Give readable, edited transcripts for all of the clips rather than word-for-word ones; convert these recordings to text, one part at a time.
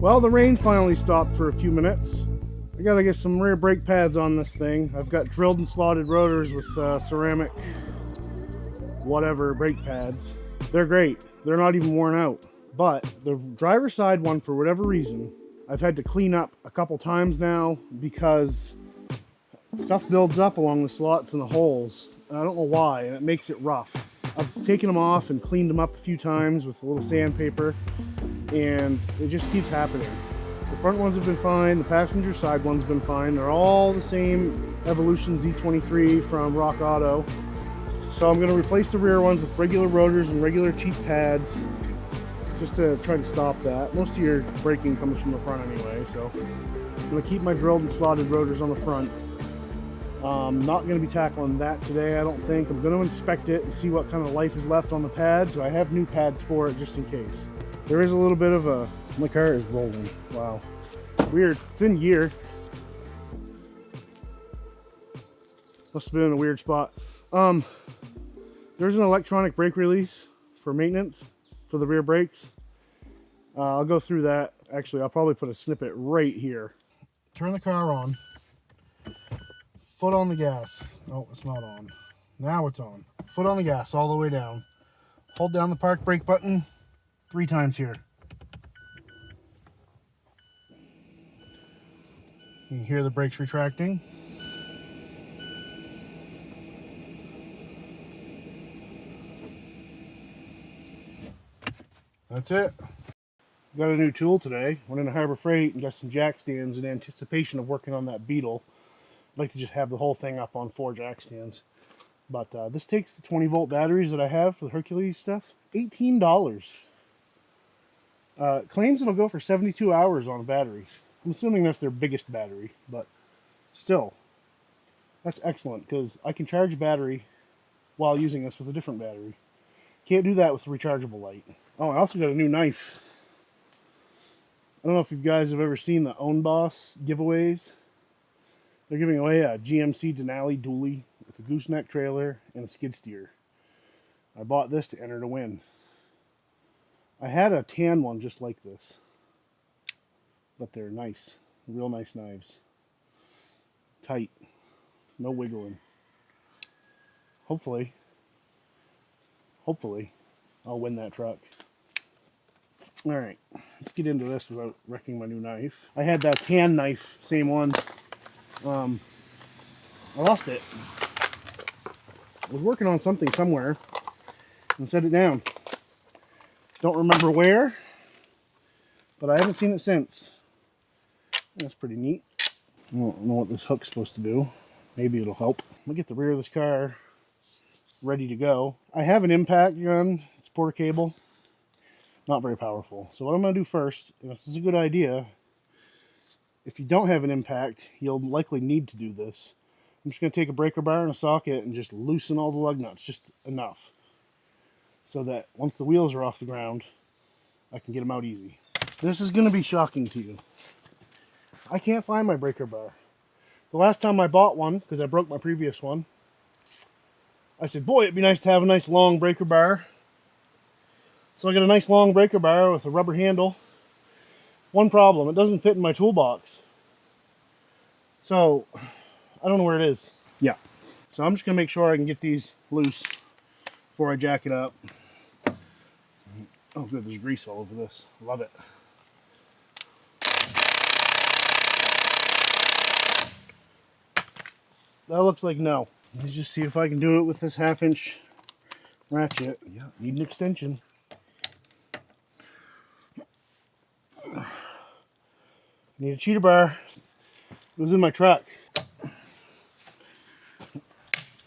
Well, the rain finally stopped for a few minutes. I gotta get some rear brake pads on this thing. I've got drilled and slotted rotors with ceramic whatever brake pads. They're great. They're not even worn out. But the driver's side one, for whatever reason, I've had to clean up a couple times now because stuff builds up along the slots and the holes. I don't know why, and it makes it rough. I've taken them off and cleaned them up a few times with a little sandpaper, and it just keeps happening. The front ones have been fine, the passenger side one's been fine. They're all the same Evolution Z23 from Rock Auto. So I'm going to replace the rear ones with regular rotors and regular cheap pads just to try to stop that. Most of your braking comes from the front anyway, so I'm going to keep my drilled and slotted rotors on the front. Not going to be tackling that today, I don't think. I'm going to inspect it and see what kind of life is left on the pads. So I have new pads for it just in case. There is a little bit of a... My car is rolling. Wow. Weird. It's in gear. Must have been in a weird spot. There's an electronic brake release for maintenance for the rear brakes. I'll go through that. Actually, I'll probably put a snippet right here. Turn the car on. Foot on the gas. Oh, it's not on. Now it's on. Foot on the gas all the way down. Hold down the park brake button 3 times here. You can hear the brakes retracting. That's it. Got a new tool today. Went into Harbor Freight and got some jack stands in anticipation of working on that Beetle. I'd like to just have the whole thing up on 4 jack stands. But this takes the 20-volt batteries that I have for the Hercules stuff. $18. Claims it'll go for 72 hours on a battery. I'm assuming that's their biggest battery, but still, that's excellent because I can charge a battery while using this with a different battery. Can't do that with a rechargeable light. Oh, I also got a new knife. I don't know if you guys have ever seen the Own Boss giveaways. They're giving away a GMC Denali dually with a gooseneck trailer and a skid steer. I bought this to enter to win. I had a tan one just like this, but they're nice, real nice knives. Tight, no wiggling. Hopefully, I'll win that truck. All right, let's get into this without wrecking my new knife. I had that tan knife, same one. I lost it. I was working on something somewhere and set it down. Don't remember where, but I haven't seen it since. That's pretty neat. I don't know what this hook's supposed to do. Maybe it'll help. I'm gonna get the rear of this car ready to go. I have an impact gun. It's porta cable. Not very powerful. So what I'm gonna do first, and this is a good idea, if you don't have an impact, you'll likely need to do this. I'm just gonna take a breaker bar and a socket and just loosen all the lug nuts, just enough. So that once the wheels are off the ground, I can get them out easy. This is gonna be shocking to you. I can't find my breaker bar. The last time I bought one, because I broke my previous one, I said, boy, it'd be nice to have a nice long breaker bar. So I got a nice long breaker bar with a rubber handle. One problem, it doesn't fit in my toolbox. So, I don't know where it is. Yeah. So I'm just gonna make sure I can get these loose before I jack it up. Oh good, there's grease all over this. Love it. That looks like no. Let's just see if I can do it with this 1/2-inch ratchet. Yeah, need an extension. Need a cheater bar. It was in my truck.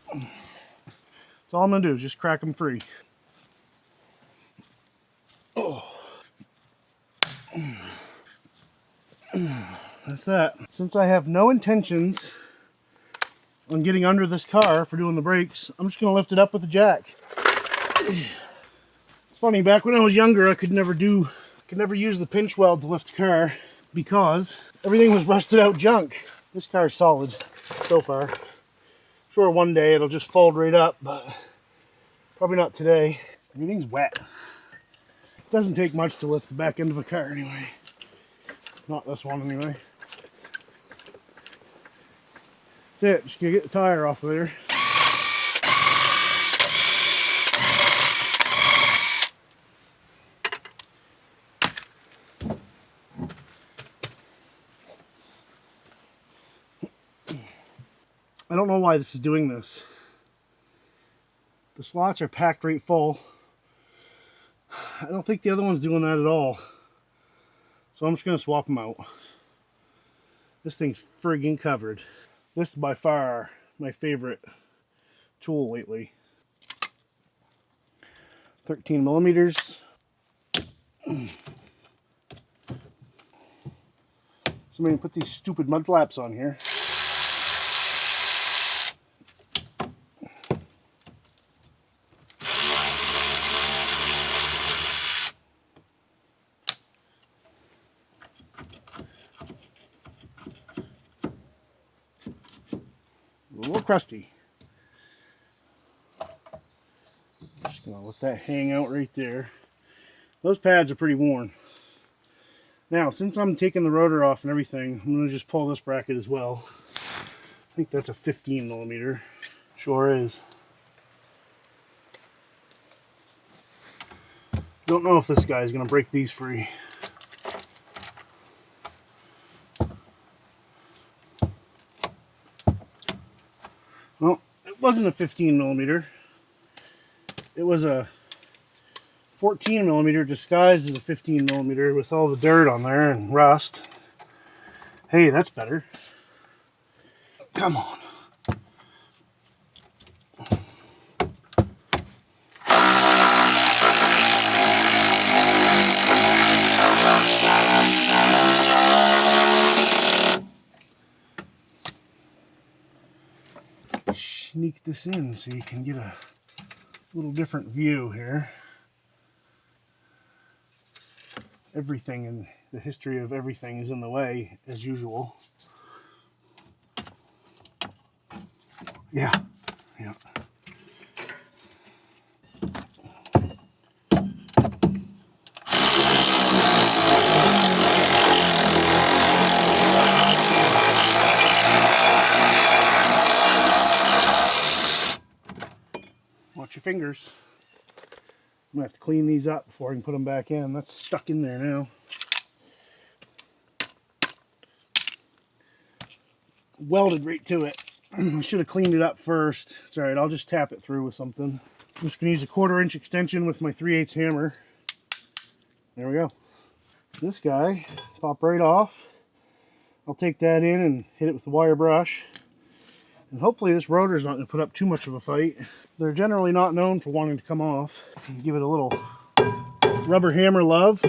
That's all I'm gonna do is just crack them free. Oh. That's that. Since I have no intentions on getting under this car for doing the brakes, I'm just gonna lift it up with a jack. It's funny, back when I was younger, I could never use the pinch weld to lift the car because everything was rusted out junk. This car is solid so far. Sure, one day it'll just fold right up, but probably not today. Everything's wet. It doesn't take much to lift the back end of a car anyway. Not this one anyway. That's it. Just gonna get the tire off of there. I don't know why this is doing this. The slots are packed right full. I don't think the other one's doing that at all. So I'm just going to swap them out. This thing's friggin' covered. This is by far my favorite tool lately. 13 millimeters. Somebody put these stupid mud flaps on here. A little crusty. Just gonna let that hang out right there. Those pads are pretty worn. Now, since I'm taking the rotor off and everything, I'm gonna just pull this bracket as well. I think that's a 15 millimeter. Sure is. Don't know if this guy's gonna break these free. Well, it wasn't a 15 millimeter. It was a 14 millimeter disguised as a 15 millimeter with all the dirt on there and rust. Hey, that's better. Come on. Sneak this in so you can get a little different view here. Everything in the history of everything is in the way, as usual. Yeah. Watch your fingers. I'm gonna have to clean these up before I can put them back in. That's stuck in there now. Welded right to it. I should have cleaned it up first. It's alright, I'll just tap it through with something. I'm just gonna use a 1/4 inch extension with my 3/8 hammer. There we go. This guy, pop right off. I'll take that in and hit it with the wire brush. And hopefully this rotor is not going to put up too much of a fight. They're generally not known for wanting to come off. Give it a little rubber hammer love.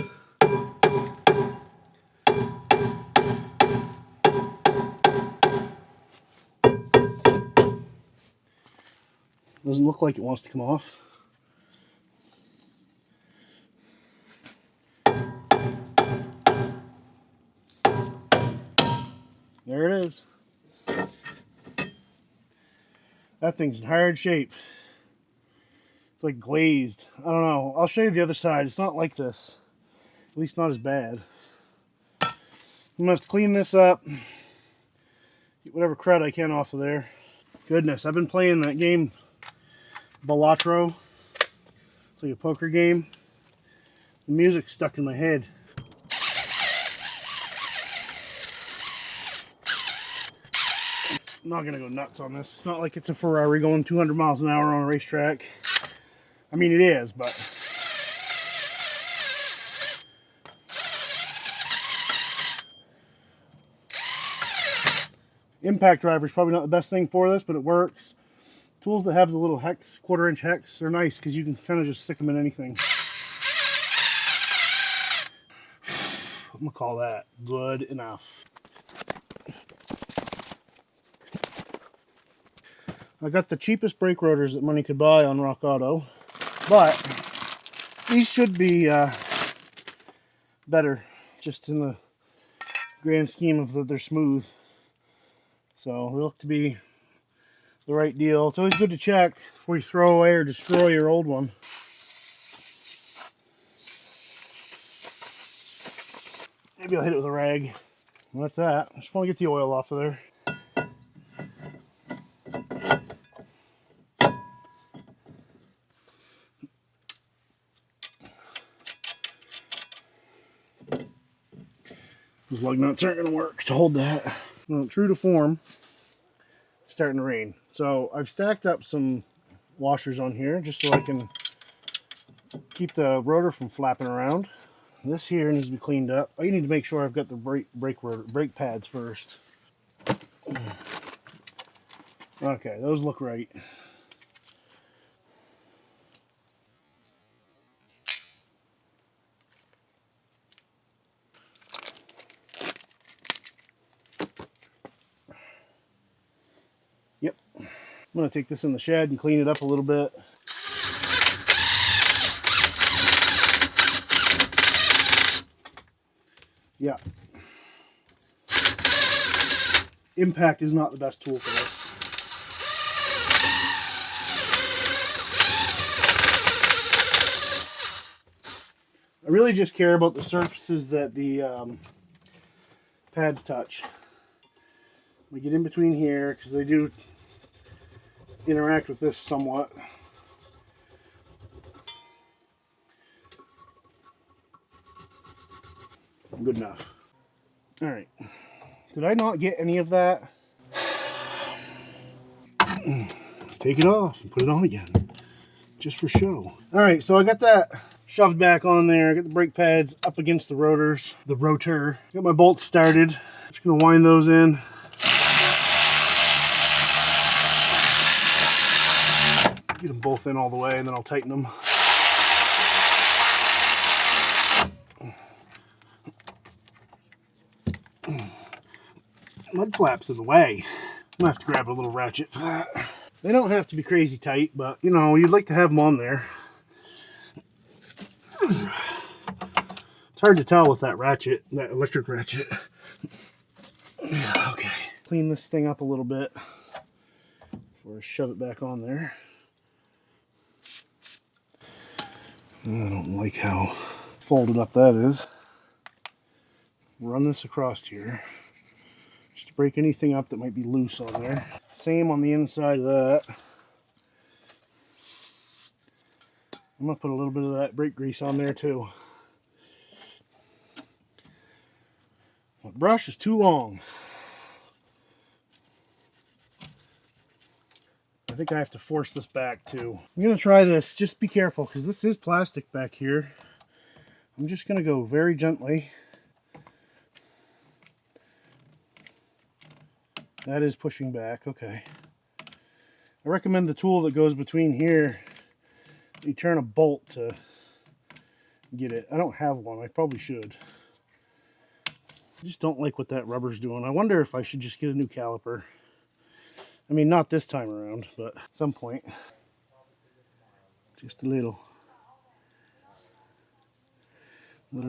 Doesn't look like it wants to come off. There it is. That thing's in hard shape. It's like glazed. I don't know. I'll show you the other side. It's not like this. At least not as bad. I'm going to have to clean this up. Get whatever crud I can off of there. Goodness, I've been playing that game, Balatro. It's like a poker game. The music's stuck in my head. I'm not going to go nuts on this. It's not like it's a Ferrari going 200 miles an hour on a racetrack. I mean, it is, but impact driver is probably not the best thing for this, but it works. Tools that have the little hex, 1/4 inch hex, are nice because you can kind of just stick them in anything. I'm going to call that good enough. I got the cheapest brake rotors that money could buy on Rock Auto, but these should be better, just in the grand scheme of that they're smooth. So they look to be the right deal. It's always good to check before you throw away or destroy your old one. Maybe I'll hit it with a rag. And that's that. I just want to get the oil off of there. Those lug nuts aren't going to work to hold that. Well, true to form, it's starting to rain. So I've stacked up some washers on here just so I can keep the rotor from flapping around. This here needs to be cleaned up. I need to make sure I've got the brake pads first. Okay, those look right. Yep. I'm going to take this in the shed and clean it up a little bit. Yeah. Impact is not the best tool for this. I really just care about the surfaces that the pads touch. We get in between here because they do interact with this somewhat. Good enough. All right. Did I not get any of that? Let's take it off and put it on again, just for show. All right, so I got that shoved back on there. I got the brake pads up against the rotors, the rotor. Got my bolts started. Just gonna wind those in. Get them both in all the way, and then I'll tighten them. Mud flaps in the way. I'm gonna have to grab a little ratchet for that. They don't have to be crazy tight, but you know, you'd like to have them on there. It's hard to tell with that ratchet, that electric ratchet. Yeah, okay. Clean this thing up a little bit before I shove it back on there. I don't like how folded up that is. Run this across here just to break anything up that might be loose on there. Same on the inside of that. I'm gonna put a little bit of that brake grease on there too. My brush is too long. I think I have to force this back too. I'm gonna try this. Just be careful because this is plastic back here. I'm just gonna go very gently. That is pushing back. Okay. I recommend the tool that goes between here. You turn a bolt to get it. I don't have one. I probably should. I just don't like what that rubber's doing. I wonder if I should just get a new caliper. I mean, not this time around, but at some point. Just a little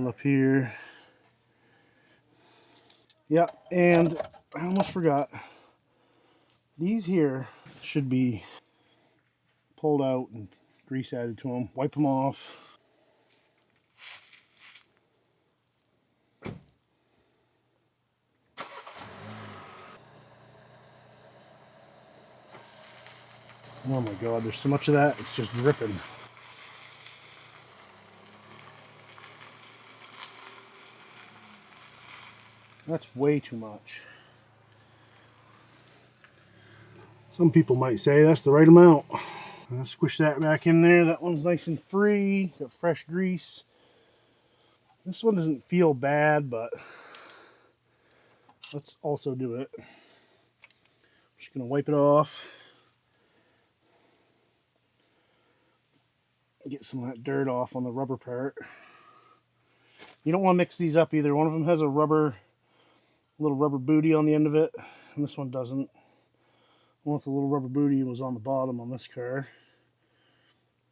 up here. Yeah, and I almost forgot. These here should be pulled out and grease added to them. Wipe them off. Oh my god, there's so much of that, it's just dripping. That's way too much. Some people might say that's the right amount. I'll squish that back in there. That one's nice and free. Got fresh grease. This one doesn't feel bad, but let's also do it. Just gonna wipe it off. Get some of that dirt off on the rubber part. You don't want to mix these up either. One of them has a little rubber booty on the end of it, and this one doesn't. One with the little rubber booty was on the bottom on this car.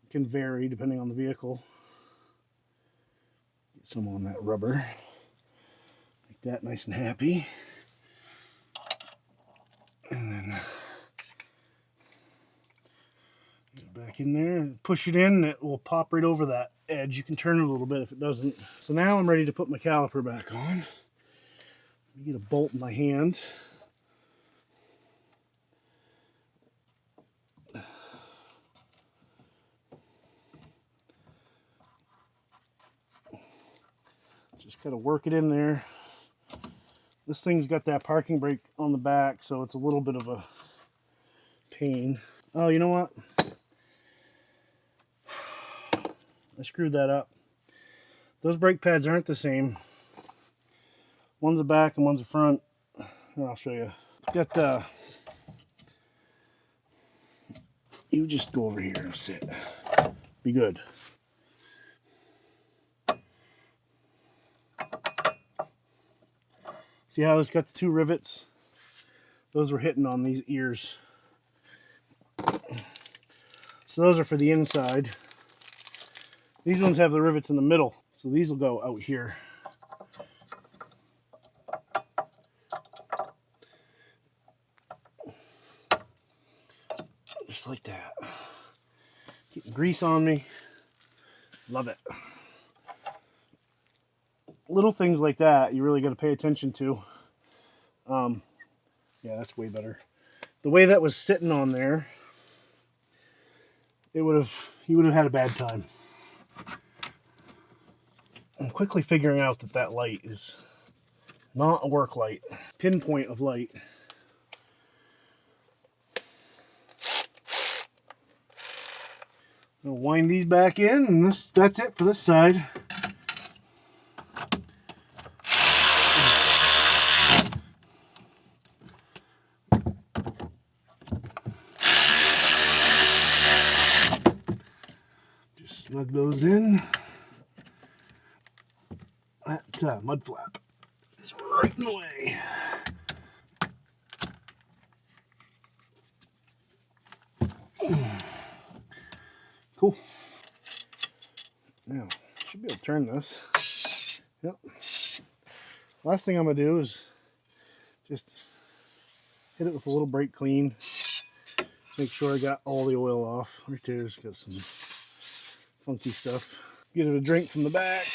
It can vary depending on the vehicle. Get some on that rubber. Make that nice and happy. And then Back in there and push it in, and it will pop right over that edge. You can turn it a little bit if it doesn't. So now I'm ready to put my caliper back on. Let me get a bolt in my hand. Just gotta work it in there. This thing's got that parking brake on the back, so it's a little bit of a pain. Oh, you know what? I screwed that up. Those brake pads aren't the same. One's a back and one's a front. Here, I'll show you. Got you just go over here and sit. Be good. See how it's got the two rivets? Those were hitting on these ears. So those are for the inside. These ones have the rivets in the middle. So these will go out here. Just like that. Getting grease on me. Love it. Little things like that you really got to pay attention to. Yeah, that's way better. The way that was sitting on there, you would have had a bad time. I'm quickly figuring out that that light is not a work light. Pinpoint of light. I'll wind these back in, and that's it for this side. Just snug those in. That mud flap is right in the way. Cool. Now, should be able to turn this. Yep. Last thing I'm going to do is just hit it with a little brake clean. Make sure I got all the oil off. Right there's got some funky stuff. Get it a drink from the back.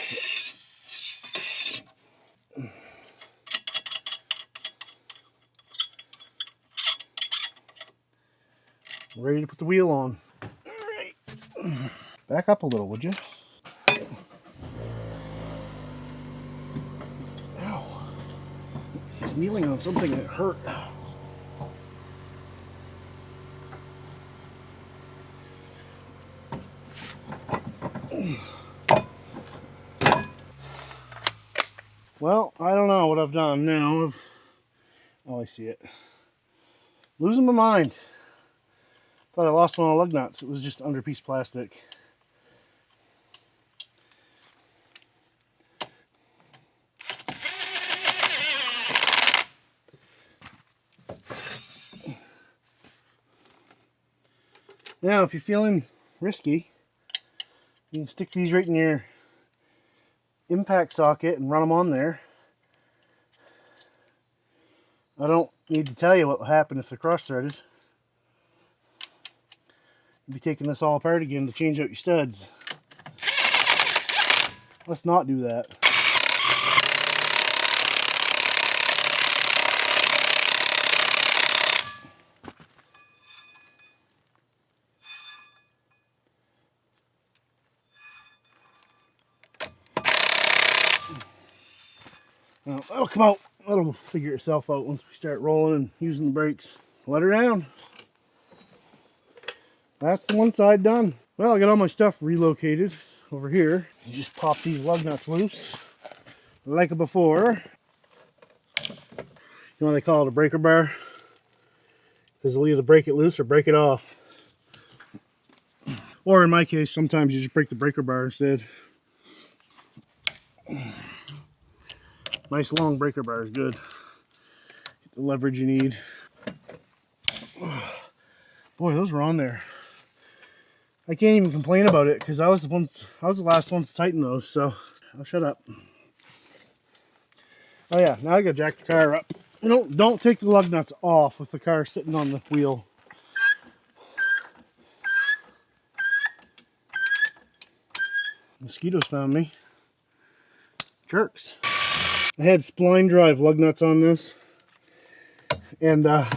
Ready to put the wheel on. All right. Back up a little, would you? Ow. He's kneeling on something that hurt. Well, I don't know what I've done now. Oh, I see it. Losing my mind. Thought I lost one of the lug nuts. It was just under a piece of plastic. Now, if you're feeling risky, you can stick these right in your impact socket and run them on there. I don't need to tell you what will happen if they're cross-threaded. You'll be taking this all apart again to change out your studs. Let's not do that. Now, that'll come out. That'll figure itself out once we start rolling and using the brakes. Let her down. That's the one side done. Well, I got all my stuff relocated over here. You just pop these lug nuts loose like before. You know why they call it a breaker bar? Because they'll either break it loose or break it off. Or in my case, sometimes you just break the breaker bar instead. Nice long breaker bar is good. Get the leverage you need. Boy, those were on there. I can't even complain about it because I was the last ones to tighten those, so I'll shut up. Oh yeah, now I gotta jack the car up. Don't take the lug nuts off with the car sitting on the wheel. Mosquitoes found me. Jerks. I had spline drive lug nuts on this, and I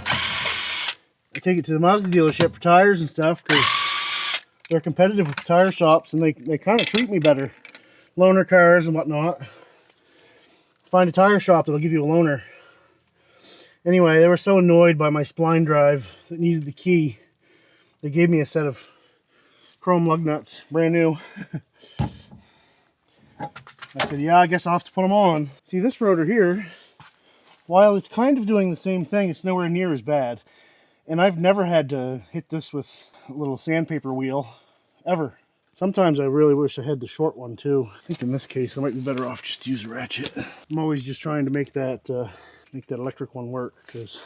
take it to the Mazda dealership for tires and stuff because they're competitive with tire shops, and they kind of treat me better. Loaner cars and whatnot. Find a tire shop that'll give you a loaner. Anyway, they were so annoyed by my spline drive that needed the key. They gave me a set of chrome lug nuts, brand new. I said, yeah, I guess I'll have to put them on. See, this rotor here, while it's kind of doing the same thing, it's nowhere near as bad. And I've never had to hit this with a little sandpaper wheel, ever. Sometimes I really wish I had the short one too. I think in this case I might be better off just to use a ratchet. I'm always just trying to make that electric one work because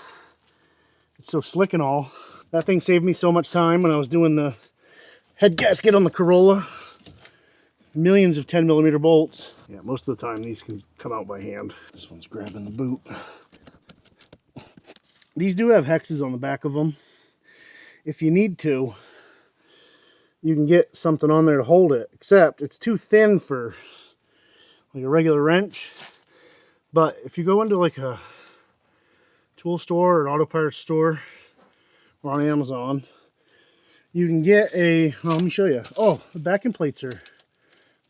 it's so slick and all. That thing saved me so much time when I was doing the head gasket on the Corolla. Millions of 10mm bolts. Yeah, most of the time these can come out by hand. This one's grabbing the boot. These do have hexes on the back of them. If you need to, you can get something on there to hold it, except it's too thin for like a regular wrench. But if you go into like a tool store or an auto parts store or on Amazon, you can get a, well, let me show you. Oh, the backing plates are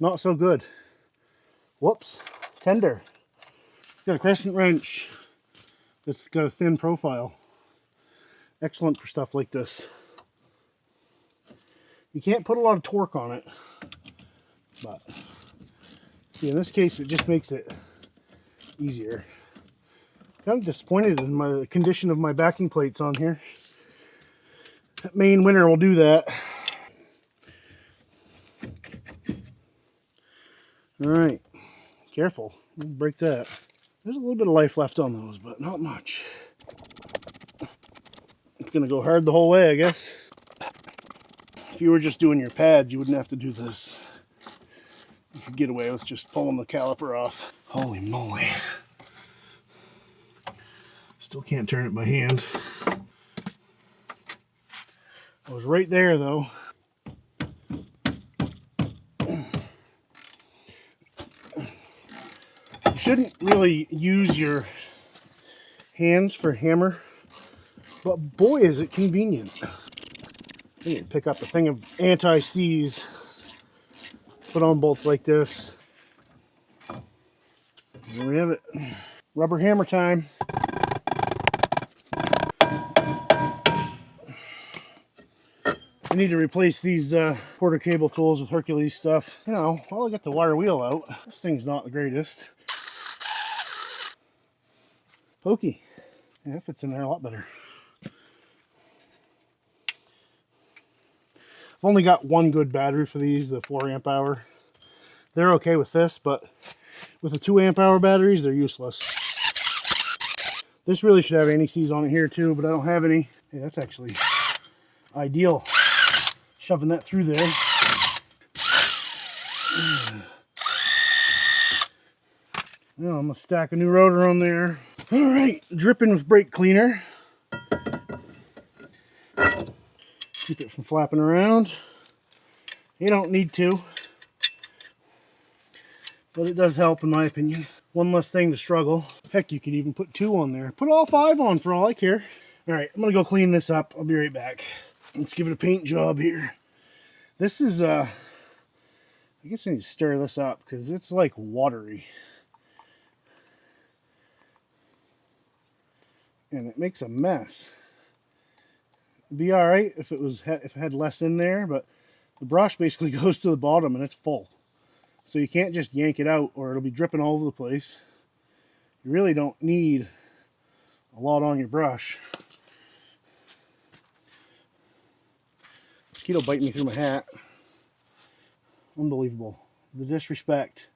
not so good. Whoops, tender. Got a crescent wrench that's got a thin profile. Excellent for stuff like this. You can't put a lot of torque on it, but see, in this case it just makes it easier. Kind of disappointed in my condition of my backing plates on here. That Maint winter will do that. All right, careful, don't break that. There's a little bit of life left on those, but not much. It's gonna go hard the whole way, I guess. If you were just doing your pads, you wouldn't have to do this. You could get away with just pulling the caliper off. Holy moly. Still can't turn it by hand. I was right there though. You shouldn't really use your hands for hammer, but boy is it convenient. You can pick up a thing of anti-seize, put on bolts like this. There we have it. Rubber hammer time. I need to replace these quarter cable tools with Hercules stuff. You know, well, I got the wire wheel out. This thing's not the greatest. Pokey. Yeah, it fits in there a lot better. I've only got one good battery for these, the 4 amp hour. They're okay with this, but with the 2 amp hour batteries, they're useless. This really should have anti-seize on it here too, but I don't have any. Hey, that's actually ideal. Shoving that through there. Now I'm gonna stack a new rotor on there. All right, dripping with brake cleaner. Keep it from flapping around. You don't need to, but it does help in my opinion. One less thing to struggle. Heck, you could even put 2 on there. Put all 5 on for all I care. All right, I'm gonna go clean this up. I'll be right back. Let's give it a paint job here. This is, I guess I need to stir this up because it's like watery. And it makes a mess. It'd be all right if it had less in there, but the brush basically goes to the bottom and it's full. So you can't just yank it out or it'll be dripping all over the place. You really don't need a lot on your brush. Mosquito biting me through my hat. Unbelievable. The disrespect.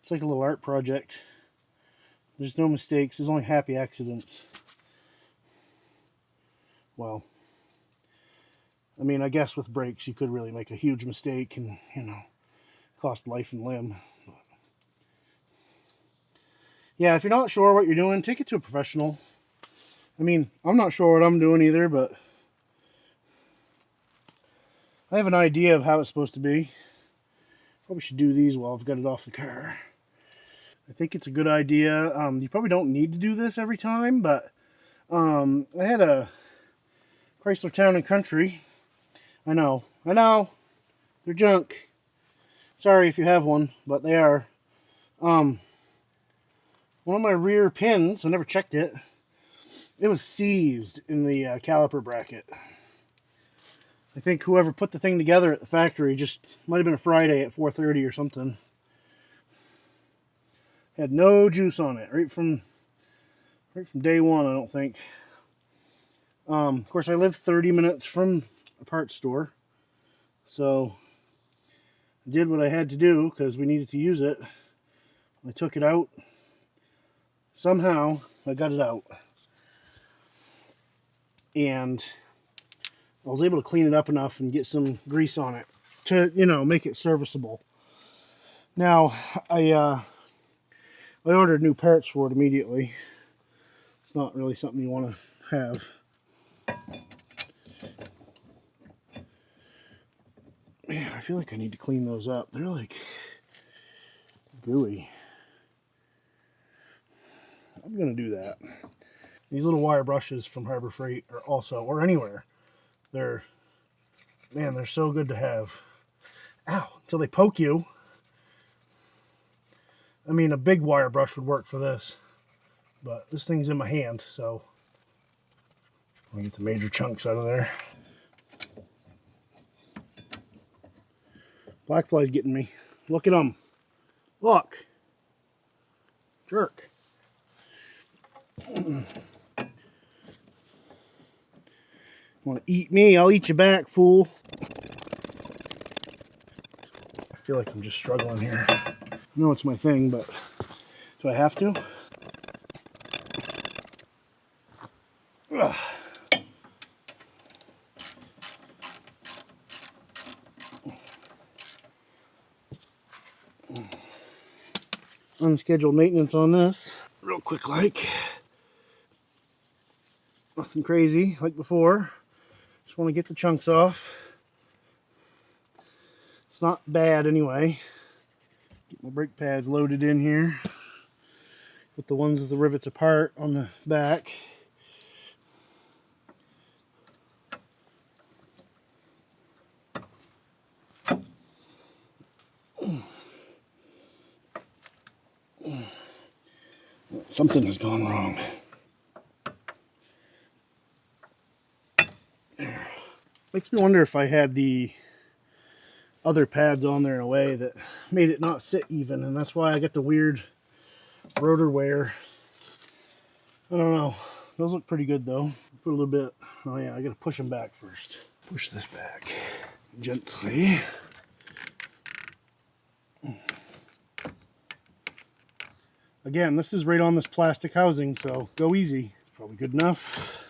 It's like a little art project. There's no mistakes. There's only happy accidents. Well, I mean, I guess with brakes you could really make a huge mistake and, you know, cost life and limb. Yeah, if you're not sure what you're doing, take it to a professional. I mean, I'm not sure what I'm doing either, but I have an idea of how it's supposed to be. Probably should do these while I've got it off the car. I think it's a good idea. You probably don't need to do this every time, but I had a Chrysler Town and Country. I know, they're junk. Sorry if you have one, but they are. One of my rear pins, I never checked it. It was seized in the caliper bracket. I think whoever put the thing together at the factory just might have been a Friday at 4:30 or something. Had no juice on it right from day one. I don't think. Of course, I live 30 minutes from a parts store, so I did what I had to do because we needed to use it. I took it out. Somehow, I got it out, and I was able to clean it up enough and get some grease on it to, make it serviceable. Now, I ordered new parts for it immediately. It's not really something you want to have. Man, I feel like I need to clean those up. They're like gooey. I'm going to do that. These little wire brushes from Harbor Freight are also, or anywhere, they're so good to have. Ow, until they poke you. I mean, a big wire brush would work for this, but this thing's in my hand, so I'll get the major chunks out of there. Black fly's getting me. Look at them. Look. Jerk. Want to eat me? I'll eat you back, fool. I feel like I'm just struggling here. I know it's my thing, but do I have to? Ugh. Unscheduled maintenance on this. Real quick like. Nothing crazy like before. Just want to get the chunks off. It's not bad anyway. Get my brake pads loaded in here. Put the ones with the rivets apart on the back. Something has gone wrong. Makes me wonder if I had the other pads on there in a way that made it not sit even, and that's why I get the weird rotor wear. I don't know. Those look pretty good though. Put a little bit. Oh yeah, I gotta push them back first. Push this back gently. Again, this is right on this plastic housing, so go easy. It's probably good enough.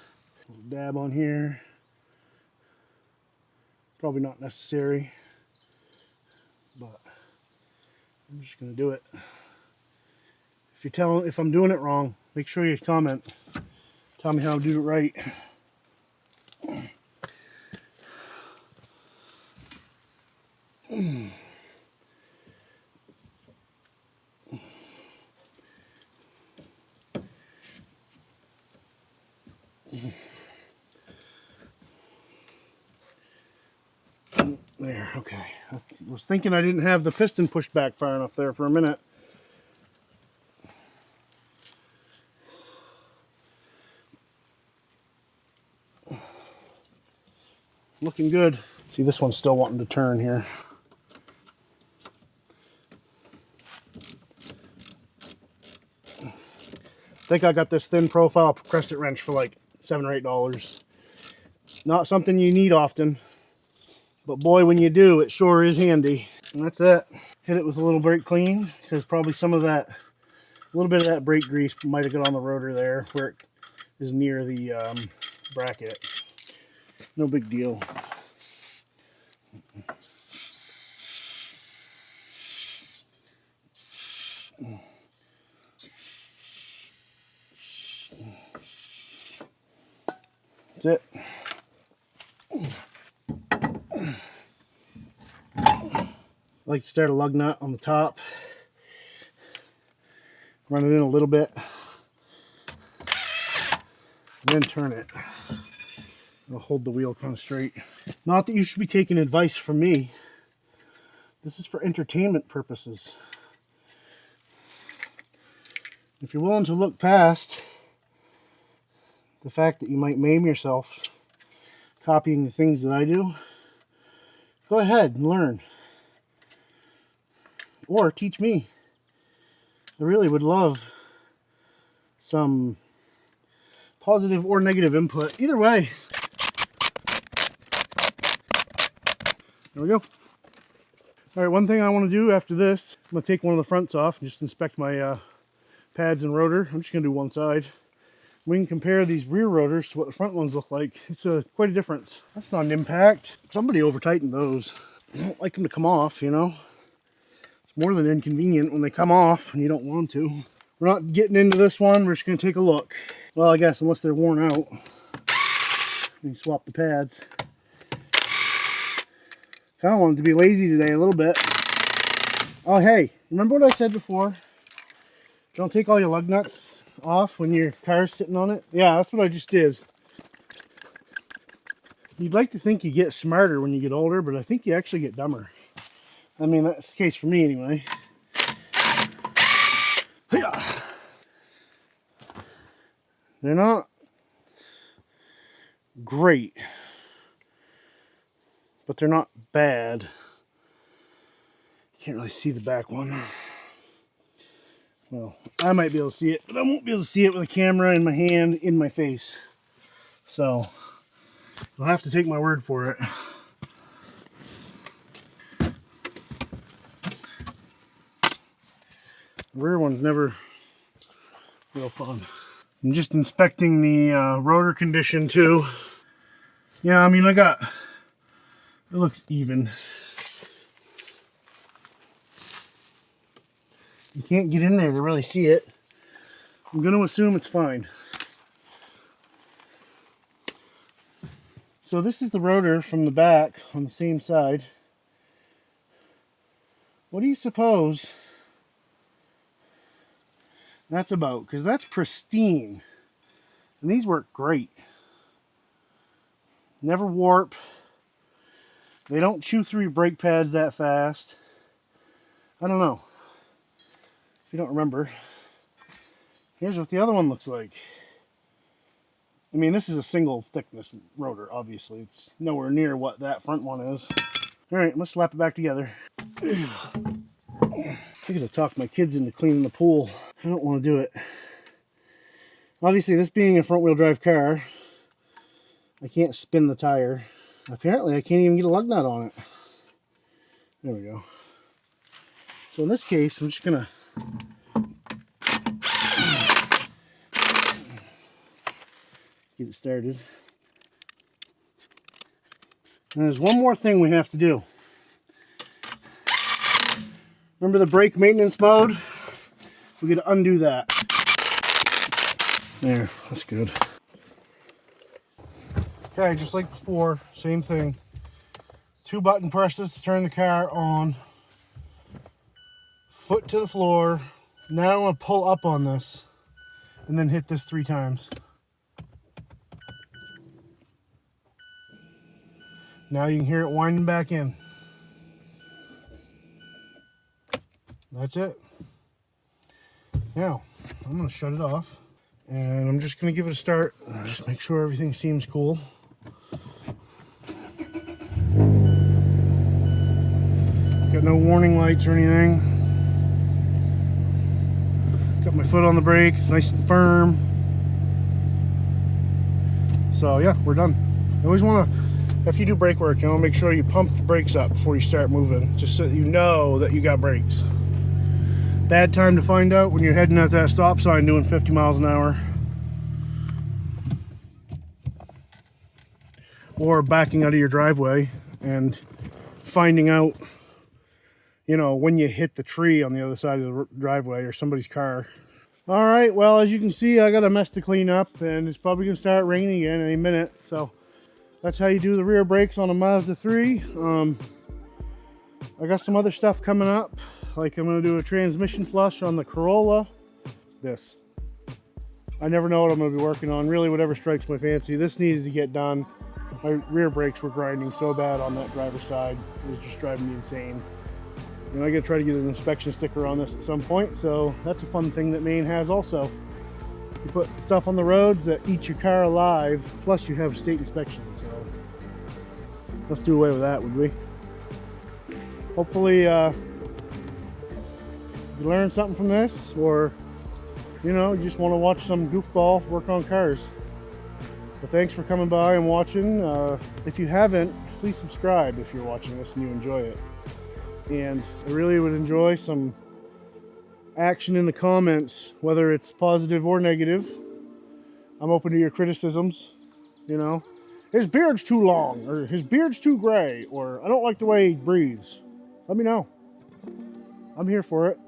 A little dab on here. Probably not necessary, but I'm just gonna do it. If I'm doing it wrong, make sure you comment. Tell me how to do it right. There, okay. I was thinking I didn't have the piston pushed back far enough there for a minute. Looking good. See, this one's still wanting to turn here. I think I got this thin profile crescent wrench for like $7 or $8. Not something you need often, but boy, when you do, it sure is handy. And that's it. Hit it with a little brake clean, because probably some of that, a little bit of that brake grease might have got on the rotor there where it is near the bracket. No big deal. That's it. I like to start a lug nut on the top, run it in a little bit, then turn it. It'll hold the wheel kind of straight. Not that you should be taking advice from me. This is for entertainment purposes. If you're willing to look past the fact that you might maim yourself copying the things that I do, go ahead and learn. Or teach me. I really would love some positive or negative input. Either way. There we go. All right, one thing I want to do after this, I'm going to take one of the fronts off and just inspect my pads and rotor. I'm just going to do one side. We can compare these rear rotors to what the front ones look like. It's quite a difference. That's not an impact. Somebody over-tightened those. I don't like them to come off, you know. It's more than inconvenient when they come off and you don't want to. We're not getting into this one. We're just going to take a look. Well, I guess unless they're worn out. Let me swap the pads. Kind of wanted to be lazy today a little bit. Oh, hey, remember what I said before? Don't take all your lug nuts off when your car's sitting on it. Yeah, that's what I just did. You'd like to think you get smarter when you get older, but I think you actually get dumber. I mean, that's the case for me anyway. They're not great, but they're not bad. Can't really see the back one. Well, I might be able to see it, but I won't be able to see it with a camera in my hand in my face. So, you'll have to take my word for it. The rear one's never real fun. I'm just inspecting the rotor condition too. Yeah, I mean, it looks even. You can't get in there to really see it. I'm going to assume it's fine. So this is the rotor from the back on the same side. What do you suppose that's about? Because that's pristine. And these work great. Never warp. They don't chew through your brake pads that fast. I don't know. If you don't remember. Here's what the other one looks like. I mean, this is a single thickness rotor, obviously. It's nowhere near what that front one is. Alright, let's slap it back together. I gotta talk my kids into cleaning the pool. I don't want to do it. Obviously, this being a front-wheel drive car, I can't spin the tire. Apparently, I can't even get a lug nut on it. There we go. So in this case, I'm just gonna get it started. And there's one more thing we have to do. Remember the brake maintenance mode? We got to undo that. There, that's good. Okay, just like before, same thing. 2 button presses to turn the car on. Foot to the floor. Now I'm going to pull up on this and then hit this 3 times. Now you can hear it winding back in. That's it. Now, I'm going to shut it off. And I'm just going to give it a start. Just make sure everything seems cool. Got no warning lights or anything. Got my foot on the brake. It's nice and firm. So yeah, we're done. I always want to, if you do brake work, you want to make sure you pump the brakes up before you start moving, just so that you know that you got brakes. Bad time to find out when you're heading at that stop sign doing 50 miles an hour. Or backing out of your driveway and finding out, you know, when you hit the tree on the other side of the driveway or somebody's car. All right, well, as you can see, I got a mess to clean up, and it's probably going to start raining again any minute. So that's how you do the rear brakes on a Mazda 3. I got some other stuff coming up. Like I'm gonna do a transmission flush on the Corolla. This. I never know what I'm gonna be working on. Really, whatever strikes my fancy. This needed to get done. My rear brakes were grinding so bad on that driver's side. It was just driving me insane. And I gotta try to get an inspection sticker on this at some point. So that's a fun thing that Maine has also. You put stuff on the roads that eat your car alive, plus you have state inspection. So let's do away with that, would we? Hopefully you learn something from this, or you know, you just want to watch some goofball work on cars. But thanks for coming by and watching. If you haven't, please subscribe if you're watching this and you enjoy it. And I really would enjoy some action in the comments, whether it's positive or negative. I'm open to your criticisms. You know, his beard's too long, or his beard's too gray, or I don't like the way he breathes. Let me know. I'm here for it.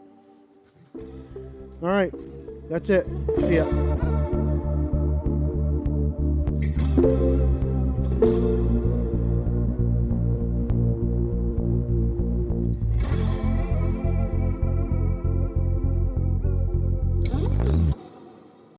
All right, that's it. See ya.